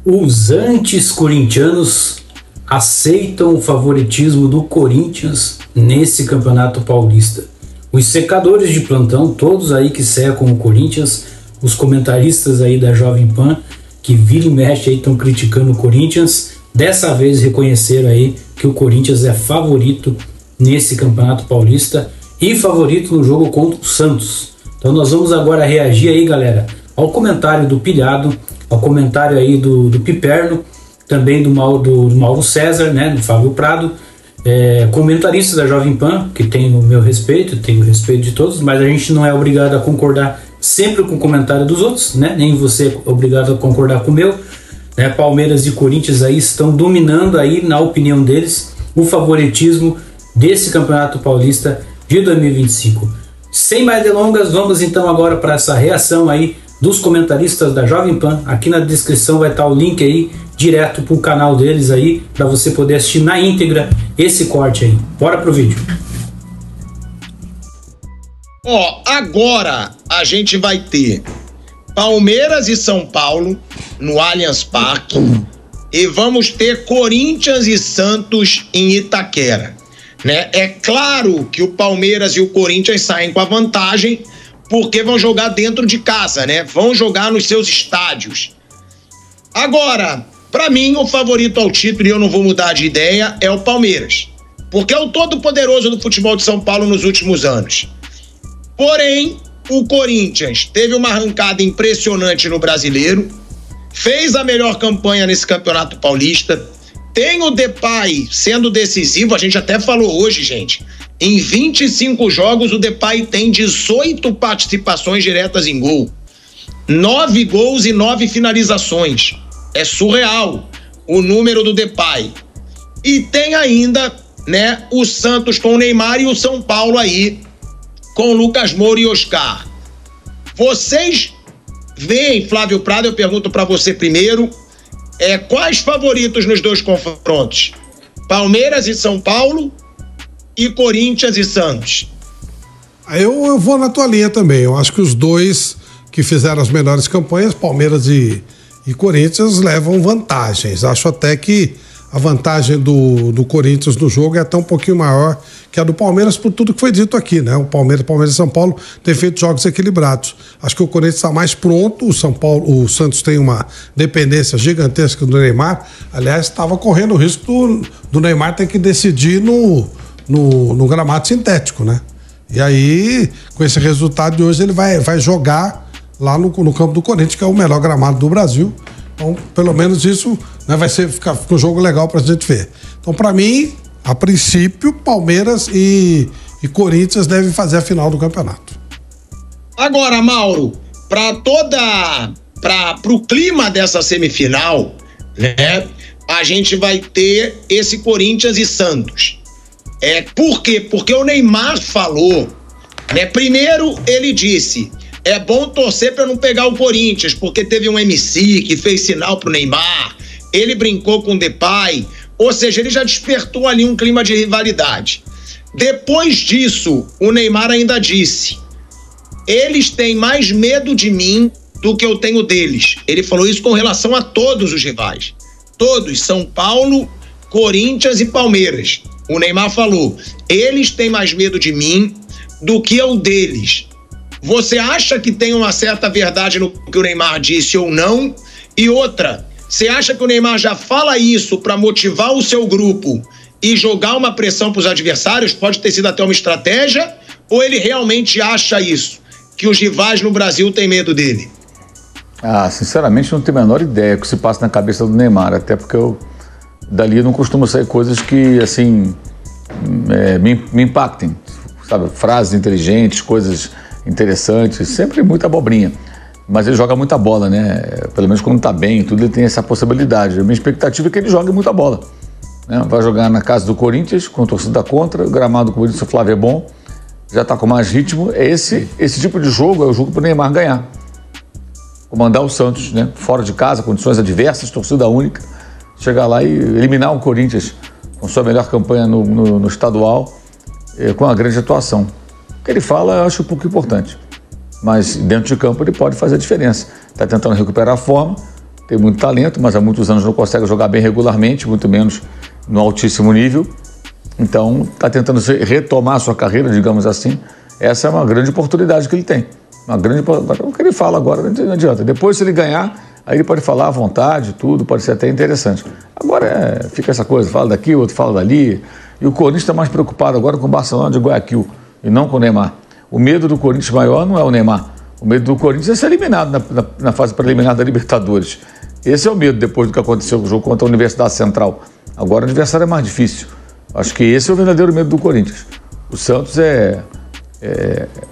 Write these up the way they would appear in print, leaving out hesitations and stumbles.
Os anti-corintianos aceitam o favoritismo do Corinthians nesse Campeonato Paulista. Os secadores de plantão, todos aí que secam o Corinthians, os comentaristas aí da Jovem Pan, que vira e mexe aí estão criticando o Corinthians, dessa vez reconheceram aí que o Corinthians é favorito nesse Campeonato Paulista e favorito no jogo contra o Santos. Então nós vamos agora reagir aí, galera, ao comentário do Pilhado, ao comentário aí do Piperno, também do Mauro César, né, do Fábio Prado, comentaristas da Jovem Pan, que tem o meu respeito, tem o respeito de todos, mas a gente não é obrigado a concordar sempre com o comentário dos outros, né, nem você é obrigado a concordar com o meu, né. Palmeiras e Corinthians aí estão dominando aí, na opinião deles, o favoritismo desse Campeonato Paulista de 2025. Sem mais delongas, vamos então agora para essa reação aí dos comentaristas da Jovem Pan. Aqui na descrição vai estar o link aí direto para o canal deles aí, para você poder assistir na íntegra esse corte aí. Bora pro vídeo. Agora a gente vai ter Palmeiras e São Paulo no Allianz Parque e vamos ter Corinthians e Santos em Itaquera, né? É claro que o Palmeiras e o Corinthians saem com a vantagem porque vão jogar dentro de casa, né? Vão jogar nos seus estádios. Agora, para mim, o favorito ao título, e eu não vou mudar de ideia, é o Palmeiras. Porque é o todo-poderoso do futebol de São Paulo nos últimos anos. Porém, o Corinthians teve uma arrancada impressionante no Brasileiro, fez a melhor campanha nesse Campeonato Paulista, tem o Depay sendo decisivo, a gente até falou hoje, gente. Em 25 jogos, o Depay tem 18 participações diretas em gol. 9 gols e 9 finalizações. É surreal o número do Depay. E tem ainda, né, o Santos com o Neymar e o São Paulo aí com Lucas Moura e Oscar. Vocês veem, Flávio Prado, eu pergunto para você primeiro, quais favoritos nos dois confrontos? Palmeiras e São Paulo e Corinthians e Santos? Eu vou na tua linha também. Eu acho que os dois que fizeram as melhores campanhas, Palmeiras e Corinthians, levam vantagens. Acho até que a vantagem do Corinthians no jogo é até um pouquinho maior que a do Palmeiras, por tudo que foi dito aqui, né? O Palmeiras e São Paulo têm feito jogos equilibrados. Acho que o Corinthians está mais pronto, o Santos tem uma dependência gigantesca do Neymar. Aliás, estava correndo o risco do Neymar ter que decidir no gramado sintético, né? E aí, com esse resultado de hoje, ele vai jogar lá no campo do Corinthians, que é o melhor gramado do Brasil. Então, pelo menos isso, né, ficar um jogo legal pra gente ver. Então, pra mim, a princípio, Palmeiras e Corinthians devem fazer a final do campeonato. Agora, Mauro, pro clima dessa semifinal, né, a gente vai ter esse Corinthians e Santos. Por quê? Porque o Neymar falou, né? Primeiro ele disse, é bom torcer para não pegar o Corinthians, porque teve um MC que fez sinal pro Neymar, ele brincou com o Depay, ou seja, ele já despertou ali um clima de rivalidade. Depois disso, o Neymar ainda disse, eles têm mais medo de mim do que eu tenho deles. Ele falou isso com relação a todos os rivais. Todos, São Paulo, Corinthians e Palmeiras. O Neymar falou, eles têm mais medo de mim do que eu deles. Você acha que tem uma certa verdade no que o Neymar disse ou não? E outra, você acha que o Neymar já fala isso para motivar o seu grupo e jogar uma pressão para os adversários? Pode ter sido até uma estratégia? Ou ele realmente acha isso? Que os rivais no Brasil têm medo dele? Sinceramente não tenho a menor ideia do que se passa na cabeça do Neymar, até porque dali não costuma sair coisas que, assim, me impactem, sabe? Frases inteligentes, coisas interessantes, sempre muita abobrinha. Mas ele joga muita bola, né? Pelo menos quando tá bem, tudo, ele tem essa possibilidade. A minha expectativa é que ele jogue muita bola, né? Vai jogar na casa do Corinthians, com torcida contra, o gramado, como disse o Flávio, é bom, já tá com mais ritmo. Esse tipo de jogo é o jogo pro Neymar ganhar. Comandar o Santos, né? Fora de casa, condições adversas, torcida única, chegar lá e eliminar o Corinthians com sua melhor campanha no estadual, com uma grande atuação. O que ele fala eu acho um pouco importante, mas dentro de campo ele pode fazer a diferença. Está tentando recuperar a forma, tem muito talento, mas há muitos anos não consegue jogar bem regularmente, muito menos no altíssimo nível. Então, está tentando retomar a sua carreira, digamos assim. Essa é uma grande oportunidade que ele tem. O que ele fala agora não adianta. Depois, se ele ganhar, aí ele pode falar à vontade, tudo, pode ser até interessante. Agora fica essa coisa, fala daqui, o outro fala dali. E o Corinthians está mais preocupado agora com o Barcelona de Guayaquil e não com o Neymar. O medo do Corinthians maior não é o Neymar. O medo do Corinthians é ser eliminado na fase preliminar da Libertadores. Esse é o medo depois do que aconteceu no jogo contra a Universidade Central. Agora o adversário é mais difícil. Acho que esse é o verdadeiro medo do Corinthians. O Santos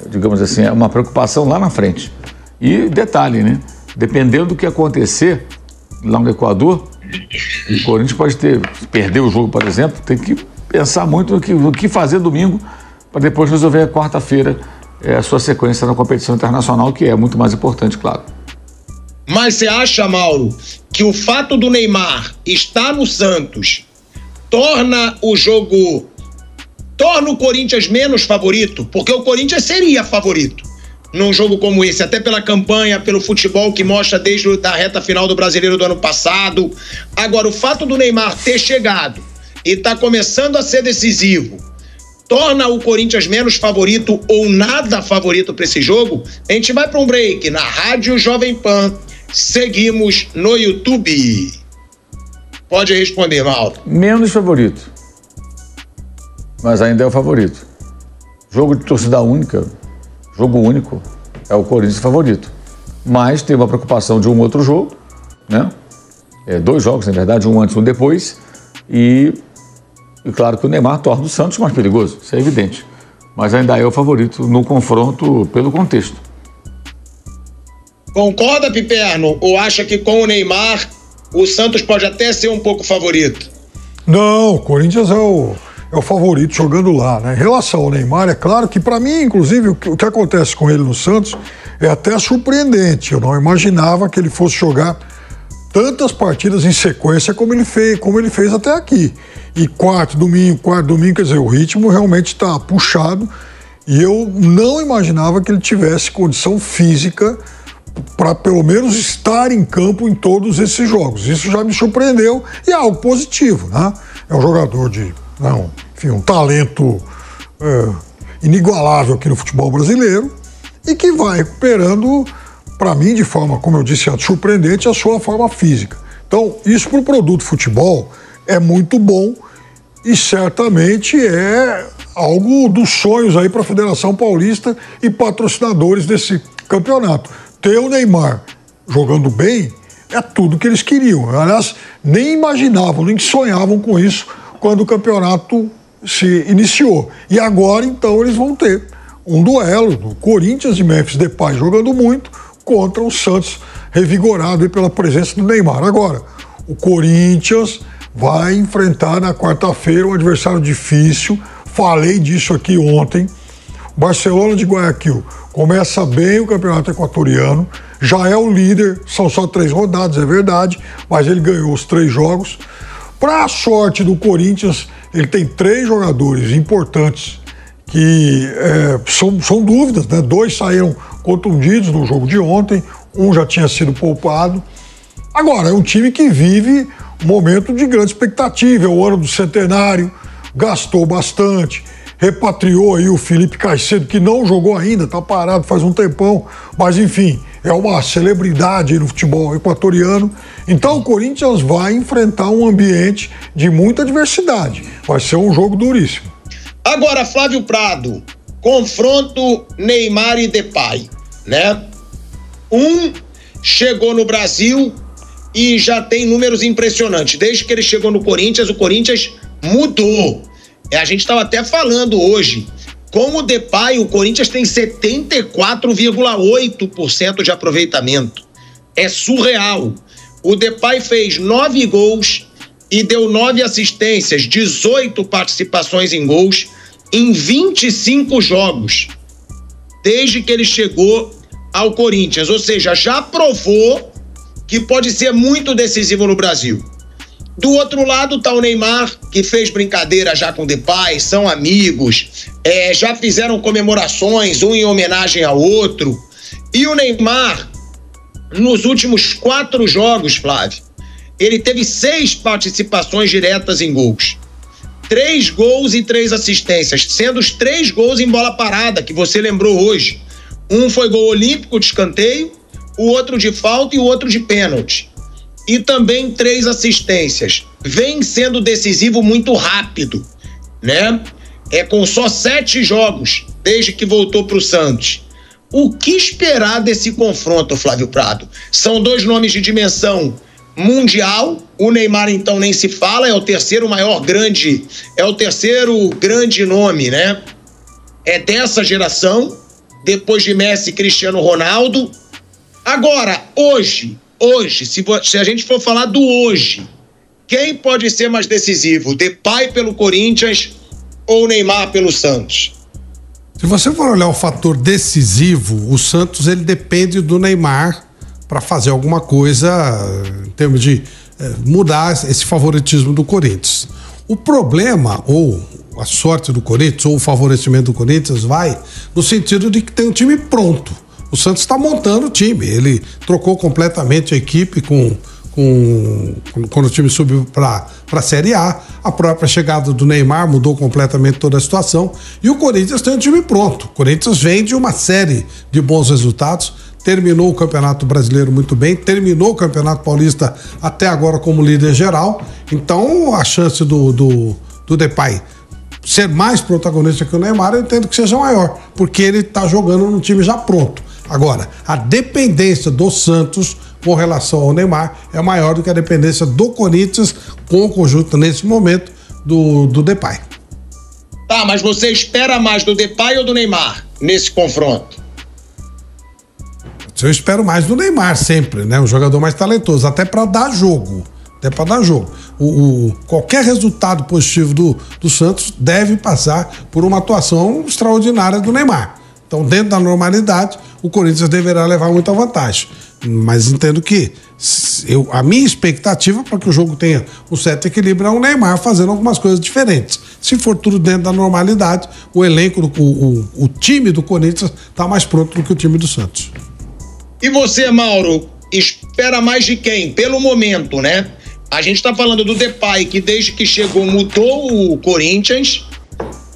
digamos assim, é uma preocupação lá na frente. E detalhe, né? Dependendo do que acontecer lá no Equador, o Corinthians pode perder o jogo, por exemplo, tem que pensar muito no que fazer domingo para depois resolver a quarta-feira a sua sequência na competição internacional, que é muito mais importante, claro. Mas você acha, Mauro, que o fato do Neymar estar no Santos torna o Corinthians menos favorito? Porque o Corinthians seria favorito num jogo como esse, até pela campanha, pelo futebol que mostra desde a reta final do Brasileiro do ano passado. Agora, o fato do Neymar ter chegado e tá começando a ser decisivo torna o Corinthians menos favorito ou nada favorito para esse jogo? A gente vai para um break na Rádio Jovem Pan. Seguimos no YouTube. Pode responder, Mauro. Menos favorito, mas ainda é o favorito. Jogo de torcida única, jogo único, é o Corinthians favorito. Mas tem uma preocupação de um outro jogo, né? 2 jogos, na verdade, um antes e um depois. E claro que o Neymar torna o Santos mais perigoso, isso é evidente. Mas ainda é o favorito no confronto pelo contexto. Concorda, Piperno? Ou acha que com o Neymar o Santos pode até ser um pouco favorito? Não, o Corinthians é o favorito jogando lá, né? Em relação ao Neymar, é claro que para mim, inclusive, o que acontece com ele no Santos é até surpreendente. Eu não imaginava que ele fosse jogar tantas partidas em sequência como ele fez até aqui. E quarto domingo, quer dizer, o ritmo realmente está puxado e eu não imaginava que ele tivesse condição física para pelo menos estar em campo em todos esses jogos. Isso já me surpreendeu e é algo positivo, né? É um jogador um talento inigualável aqui no futebol brasileiro e que vai recuperando, para mim, de forma, como eu disse antes, surpreendente, a sua forma física. Então, isso para o produto futebol é muito bom e certamente é algo dos sonhos aí para a Federação Paulista e patrocinadores desse campeonato. Ter o Neymar jogando bem é tudo que eles queriam. Aliás, nem imaginavam, nem sonhavam com isso quando o campeonato se iniciou. E agora, então, eles vão ter um duelo do Corinthians de Memphis Depay jogando muito contra o Santos revigorado pela presença do Neymar. Agora, o Corinthians vai enfrentar na quarta-feira um adversário difícil. Falei disso aqui ontem. O Barcelona de Guayaquil começa bem o campeonato equatoriano, já é o líder, são só 3 rodadas, é verdade, mas ele ganhou os 3 jogos. Para a sorte do Corinthians, ele tem 3 jogadores importantes que são dúvidas, né? 2 saíram contundidos no jogo de ontem, um já tinha sido poupado. Agora, é um time que vive um momento de grande expectativa, é o ano do centenário, gastou bastante, repatriou aí o Felipe Caicedo, que não jogou ainda, tá parado faz um tempão, mas enfim, é uma celebridade aí no futebol equatoriano. Então o Corinthians vai enfrentar um ambiente de muita adversidade, vai ser um jogo duríssimo. Agora, Flávio Prado, confronto Neymar e Depay, né? Um chegou no Brasil e já tem números impressionantes. Desde que ele chegou no Corinthians, o Corinthians mudou. A gente estava até falando hoje, com o Depay, o Corinthians tem 74,8% de aproveitamento. É surreal. O Depay fez 9 gols e deu 9 assistências, 18 participações em gols em 25 jogos, desde que ele chegou ao Corinthians. Ou seja, já provou que pode ser muito decisivo no Brasil. Do outro lado tá o Neymar, que fez brincadeira já com o Depay, são amigos, já fizeram comemorações, um em homenagem ao outro. E o Neymar, nos últimos 4 jogos, Flávio, ele teve 6 participações diretas em gols. 3 gols e 3 assistências, sendo os 3 gols em bola parada, que você lembrou hoje. Um foi gol olímpico de escanteio, o outro de falta e o outro de pênalti. E também 3 assistências. Vem sendo decisivo muito rápido, né? Com só 7 jogos desde que voltou para o Santos. O que esperar desse confronto, Flávio Prado? São 2 nomes de dimensão mundial. O Neymar, então, nem se fala, é o terceiro grande nome, né? É dessa geração, depois de Messi e Cristiano Ronaldo. Agora, hoje, se a gente for falar do hoje, quem pode ser mais decisivo? Depay pelo Corinthians ou Neymar pelo Santos? Se você for olhar o fator decisivo, o Santos ele depende do Neymar para fazer alguma coisa em termos de mudar esse favoritismo do Corinthians. O problema, ou a sorte do Corinthians, ou o favorecimento do Corinthians vai no sentido de que tem um time pronto. O Santos está montando o time, ele trocou completamente a equipe quando o time subiu para a Série A, a própria chegada do Neymar mudou completamente toda a situação e o Corinthians tem um time pronto. O Corinthians vem de uma série de bons resultados, terminou o Campeonato Brasileiro muito bem, terminou o Campeonato Paulista até agora como líder geral, então a chance do Depay ser mais protagonista que o Neymar eu entendo que seja maior, porque ele está jogando num time já pronto. Agora, a dependência do Santos com relação ao Neymar é maior do que a dependência do Corinthians com o conjunto, nesse momento, do Depay. Tá, mas você espera mais do Depay ou do Neymar nesse confronto? Eu espero mais do Neymar sempre, né? Um jogador mais talentoso, até para dar jogo. Qualquer resultado positivo do Santos deve passar por uma atuação extraordinária do Neymar. Então, dentro da normalidade, o Corinthians deverá levar muita vantagem. Mas entendo que a minha expectativa para que o jogo tenha um certo equilíbrio é o Neymar fazendo algumas coisas diferentes. Se for tudo dentro da normalidade, o elenco, o time do Corinthians está mais pronto do que o time do Santos. E você, Mauro, espera mais de quem? Pelo momento, né? A gente está falando do Depay, que desde que chegou mudou o Corinthians,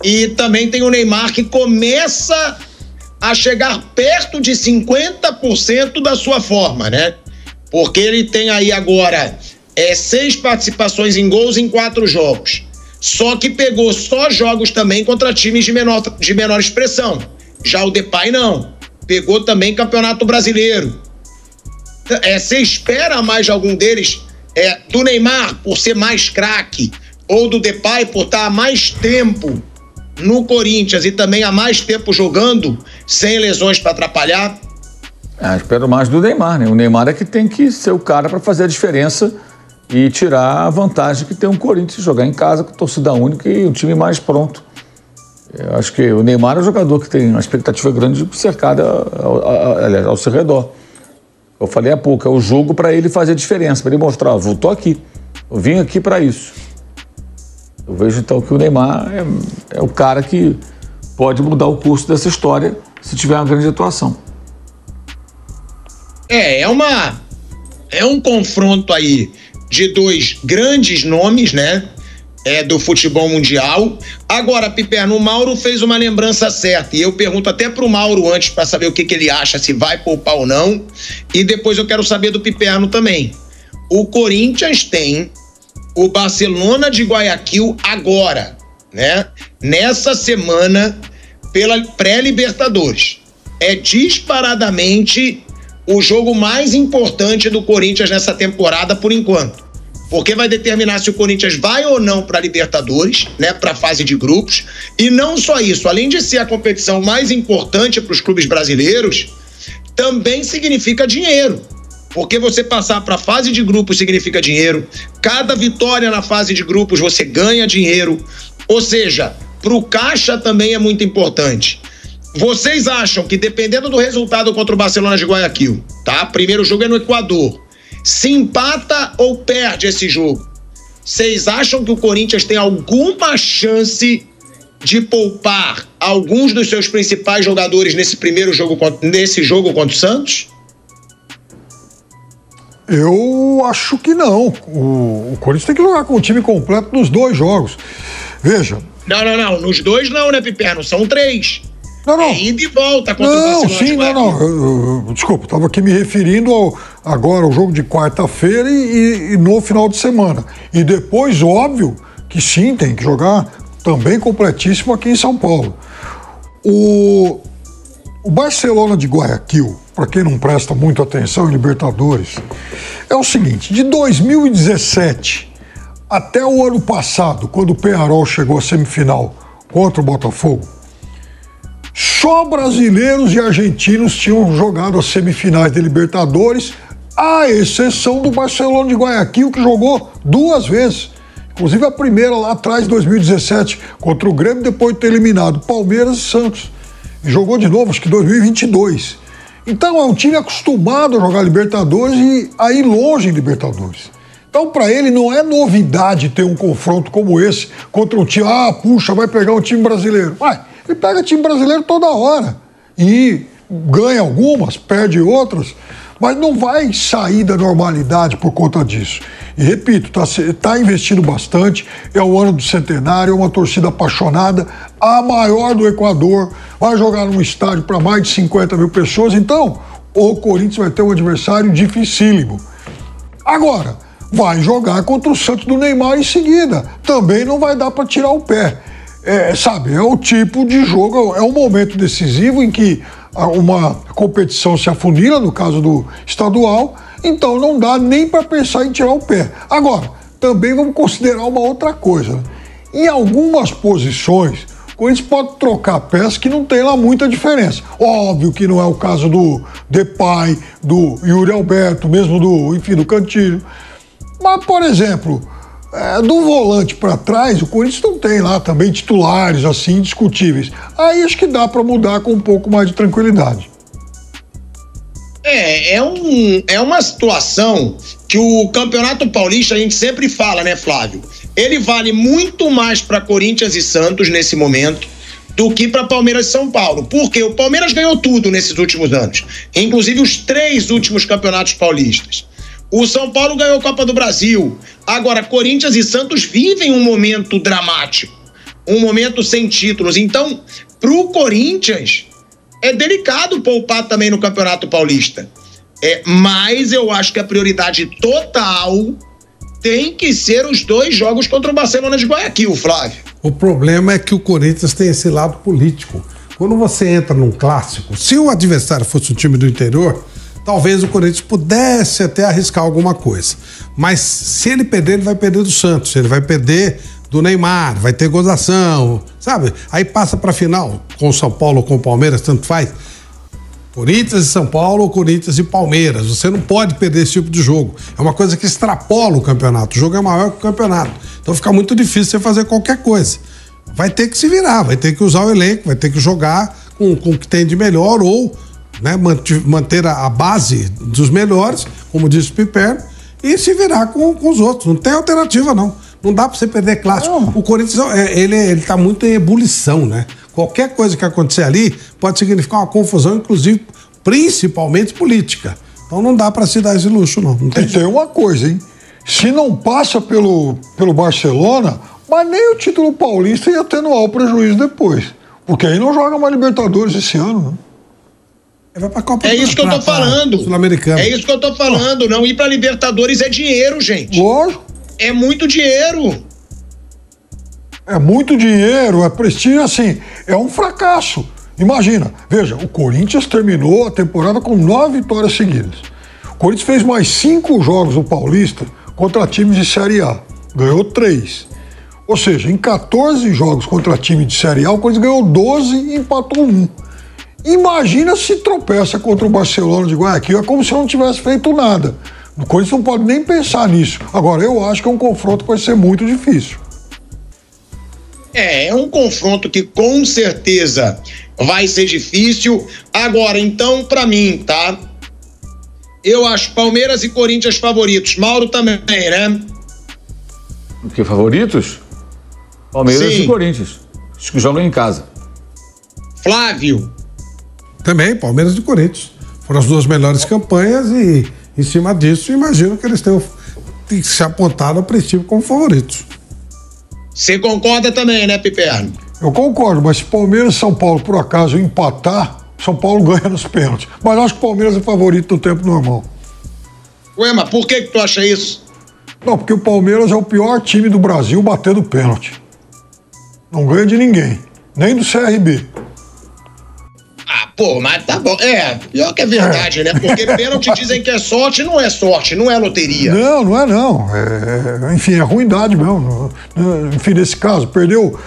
e também tem o Neymar, que começa a chegar perto de 50% da sua forma, né? Porque ele tem aí agora 6 participações em gols em 4 jogos. Só que pegou só jogos também contra times de menor expressão. Já o Depay não. Pegou também Campeonato Brasileiro. Você espera mais de algum deles? Do Neymar, por ser mais craque, ou do Depay, por estar há mais tempo no Corinthians e também há mais tempo jogando, sem lesões para atrapalhar? Espero mais do Neymar, né? O Neymar é que tem que ser o cara para fazer a diferença e tirar a vantagem que tem um Corinthians, jogar em casa com torcida única e um time mais pronto. Eu acho que o Neymar é um jogador que tem uma expectativa grande cercada ao seu redor. Eu falei há pouco, é o jogo para ele fazer a diferença, para ele mostrar, eu tô aqui, eu vim aqui para isso. Eu vejo então que o Neymar é o cara que pode mudar o curso dessa história se tiver uma grande atuação. É um confronto aí de 2 grandes nomes, né? Do futebol mundial. Agora, Piperno, o Mauro fez uma lembrança certa e eu pergunto até pro Mauro antes para saber o que ele acha, se vai poupar ou não, e depois eu quero saber do Piperno também. O Corinthians tem o Barcelona de Guayaquil agora, né? Nessa semana, pela pré-Libertadores. É disparadamente o jogo mais importante do Corinthians nessa temporada por enquanto. Porque vai determinar se o Corinthians vai ou não para a Libertadores, né, para a fase de grupos. E não só isso, além de ser a competição mais importante para os clubes brasileiros, também significa dinheiro. Porque você passar para a fase de grupos significa dinheiro. Cada vitória na fase de grupos você ganha dinheiro. Ou seja, para o caixa também é muito importante. Vocês acham que dependendo do resultado contra o Barcelona de Guayaquil, tá? Primeiro jogo é no Equador. Se empata ou perde esse jogo, vocês acham que o Corinthians tem alguma chance de poupar alguns dos seus principais jogadores nesse jogo contra o Santos? Eu acho que não. O Corinthians tem que jogar com o time completo nos 2 jogos. Veja. Não. Nos 2 não, né, Piperno? São 3. Não. É ida e volta contra o Barcelona. Sim, não. Desculpa, estava aqui me referindo agora ao jogo de quarta-feira e no final de semana. E depois, óbvio, que sim, tem que jogar também completíssimo aqui em São Paulo. O Barcelona de Guayaquil, para quem não presta muito atenção em Libertadores, é o seguinte: de 2017 até o ano passado, quando o Peñarol chegou à semifinal contra o Botafogo, só brasileiros e argentinos tinham jogado as semifinais de Libertadores, à exceção do Barcelona de Guayaquil, que jogou 2 vezes. Inclusive a primeira lá atrás, em 2017, contra o Grêmio, depois de ter eliminado Palmeiras e Santos. E jogou de novo, acho que em 2022. Então é um time acostumado a jogar Libertadores e a ir longe em Libertadores. Então, para ele, não é novidade ter um confronto como esse contra um time. Puxa, vai pegar um time brasileiro. Ele pega time brasileiro toda hora. E ganha algumas, perde outras, mas não vai sair da normalidade por conta disso. E repito, tá investindo bastante, é o ano do centenário, é uma torcida apaixonada, a maior do Equador, vai jogar num estádio para mais de 50 mil pessoas, então o Corinthians vai ter um adversário dificílimo. Agora, vai jogar contra o Santos do Neymar em seguida, também não vai dar para tirar o pé. É o tipo de jogo, é um momento decisivo em que uma competição se afunila, no caso do estadual, então não dá nem para pensar em tirar o pé. Agora, também vamos considerar uma outra coisa. Em algumas posições, o Corinthians pode trocar peças que não tem lá muita diferença. Óbvio que não é o caso do Depay, do Yuri Alberto, mesmo do Cantillo. Mas, por exemplo, do volante para trás, o Corinthians não tem lá também titulares assim indiscutíveis. Aí acho que dá para mudar com um pouco mais de tranquilidade. É uma situação que o Campeonato Paulista, a gente sempre fala, né, Flávio? Ele vale muito mais para Corinthians e Santos nesse momento do que para Palmeiras e São Paulo. Porque o Palmeiras ganhou tudo nesses últimos anos, inclusive os 3 últimos campeonatos paulistas. O São Paulo ganhou a Copa do Brasil. Agora, Corinthians e Santos vivem um momento dramático, um momento sem títulos. Então, pro Corinthians, é delicado poupar também no Campeonato Paulista. Mas eu acho que a prioridade total tem que ser os 2 jogos contra o Barcelona de Guayaquil, Flávio. O problema é que o Corinthians tem esse lado político. Quando você entra num clássico, se o adversário fosse um time do interior, talvez o Corinthians pudesse até arriscar alguma coisa. Mas se ele perder, ele vai perder do Santos, ele vai perder do Neymar, vai ter gozação, sabe? Aí passa pra final, com o São Paulo ou com o Palmeiras, tanto faz. Corinthians e São Paulo ou Corinthians e Palmeiras. Você não pode perder esse tipo de jogo. É uma coisa que extrapola o campeonato. O jogo é maior que o campeonato. Então fica muito difícil você fazer qualquer coisa. Vai ter que se virar, vai ter que usar o elenco, vai ter que jogar com o que tem de melhor ou, né, manter a base dos melhores, como disse o Piperno, e se virar com os outros. Não tem alternativa, não. Não dá pra você perder clássico. O Corinthians, ele tá muito em ebulição, né? Qualquer coisa que acontecer ali pode significar uma confusão, inclusive, principalmente política. Então não dá pra se dar esse luxo, não. E tem uma coisa, hein? Se não passa pelo Barcelona, mas nem o título paulista ia atenuar o prejuízo depois. Porque aí não joga mais Libertadores esse ano, né? Vai pra Copa isso que eu tô falando. Sul-Americana. É isso que eu tô falando. Não ir pra Libertadores é dinheiro, gente. Lógico. É muito dinheiro. É muito dinheiro, é prestígio, assim, é um fracasso. Imagina, veja, o Corinthians terminou a temporada com 9 vitórias seguidas. O Corinthians fez mais 5 jogos no Paulista contra times de Série A. Ganhou 3. Ou seja, em 14 jogos contra time de Série A, o Corinthians ganhou 12 e empatou 1. Imagina se tropeça contra o Barcelona de Guayaquil, é como se não tivesse feito nada. O Corinthians não pode nem pensar nisso. Agora, eu acho que é um confronto que vai ser muito difícil. É um confronto que com certeza vai ser difícil. Agora, então, pra mim, tá? Eu acho Palmeiras e Corinthians favoritos. Mauro também, né? O que, favoritos? Palmeiras e Corinthians. Os que jogam em casa. Flávio. Também, Palmeiras e Corinthians. Foram as 2 melhores campanhas e Em cima disso, imagino que eles tenham se apontado a princípio como favoritos. Você concorda também, né, Piperno? Eu concordo, mas se Palmeiras e São Paulo, por acaso, empatar, São Paulo ganha nos pênaltis. Mas eu acho que o Palmeiras é favorito no tempo normal. Ué, mas por que tu acha isso? Não, porque o Palmeiras é o pior time do Brasil batendo pênalti. Não ganha de ninguém, nem do CRB. Ah, pô, mas tá bom. Pior que é verdade, né? Porque pênalti dizem que é sorte, não é loteria. Não é não. Enfim, é ruindade mesmo. Enfim, nesse caso, perdeu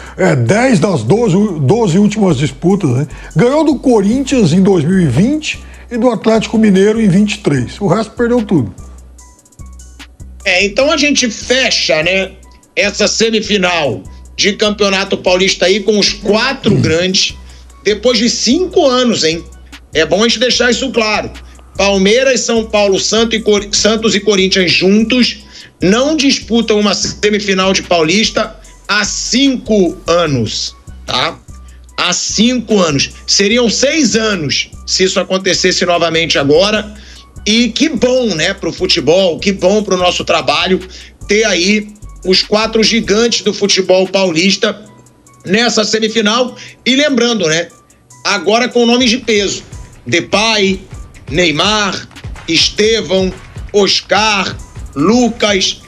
10 das 12 últimas disputas, né? Ganhou do Corinthians em 2020 e do Atlético Mineiro em 23. O resto perdeu tudo. Então a gente fecha, né, essa semifinal de Campeonato Paulista aí com os 4 grandes, depois de 5 anos, hein? É bom a gente deixar isso claro. Palmeiras, São Paulo, Santos e Corinthians juntos não disputam uma semifinal de Paulista há 5 anos, tá? Há 5 anos. Seriam 6 anos se isso acontecesse novamente agora. E que bom, né, pro futebol, que bom pro nosso trabalho ter aí os 4 gigantes do futebol paulista nessa semifinal. E lembrando, né, agora com nomes de peso: Depay, Neymar, Estevão, Oscar, Lucas,